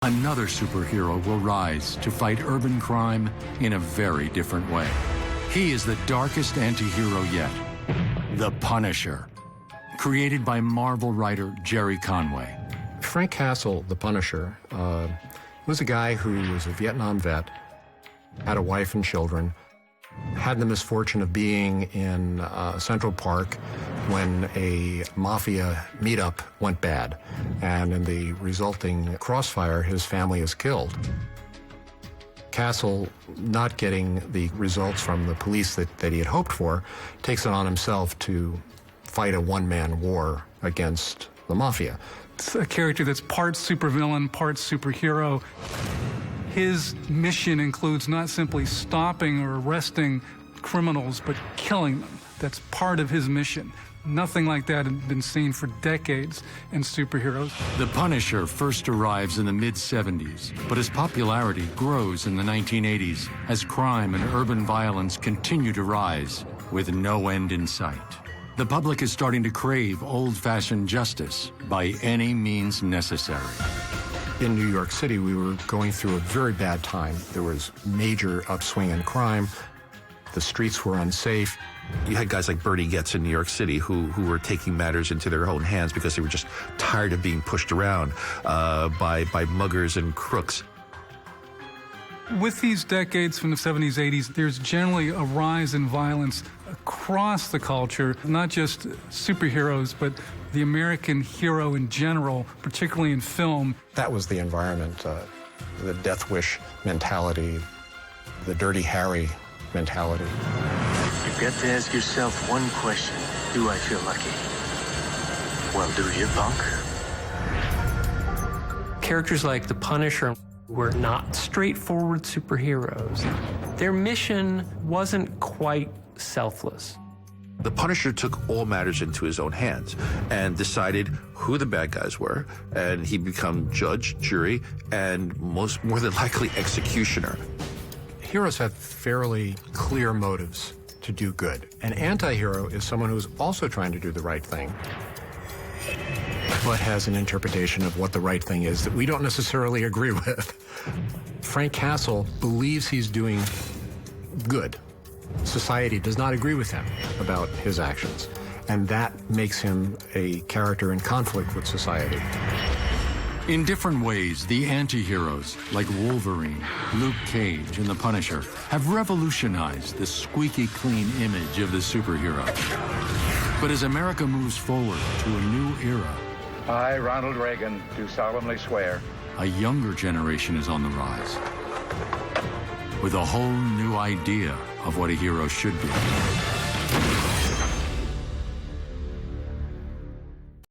Another superhero will rise to fight urban crime in a very different way. He is the darkest anti-hero yet, the Punisher, created by Marvel writer Jerry Conway. Frank Castle, the Punisher, was a guy who was a Vietnam vet, had a wife and children, had the misfortune of being in Central Park when a mafia meetup went bad, and in the resulting crossfire, his family is killed. Castle, not getting the results from the police that he had hoped for, takes it on himself to fight a one-man war against the mafia. It's a character that's part supervillain, part superhero. His mission includes not simply stopping or arresting criminals, but killing them. That's part of his mission. Nothing like that had been seen for decades in superheroes. The Punisher first arrives in the mid-70s, but his popularity grows in the 1980s as crime and urban violence continue to rise with no end in sight. The public is starting to crave old-fashioned justice by any means necessary. In New York City, we were going through a very bad time. There was major upswing in crime. The streets were unsafe. You had guys like Bernie Goetz in New York City who were taking matters into their own hands because they were just tired of being pushed around by muggers and crooks. With these decades from the 70s, 80s, there's generally a rise in violence across the culture, not just superheroes, but the American hero in general, particularly in film. That was the environment, the death wish mentality, the Dirty Harry mentality. You've got to ask yourself one question. Do I feel lucky? Well, do you, punk? Characters like the Punisher were not straightforward superheroes. Their mission wasn't quite selfless. The Punisher took all matters into his own hands and decided who the bad guys were, and he became judge, jury, and more than likely executioner. Heroes have fairly clear motives to do good. An anti-hero is someone who's also trying to do the right thing, but has an interpretation of what the right thing is that we don't necessarily agree with. Frank Castle believes he's doing good. Society does not agree with him about his actions, and that makes him a character in conflict with society. In different ways, the anti-heroes, like Wolverine, Luke Cage, and the Punisher, have revolutionized the squeaky clean image of the superhero. But as America moves forward to a new era, I, Ronald Reagan, do solemnly swear. A younger generation is on the rise, with a whole new idea of what a hero should be.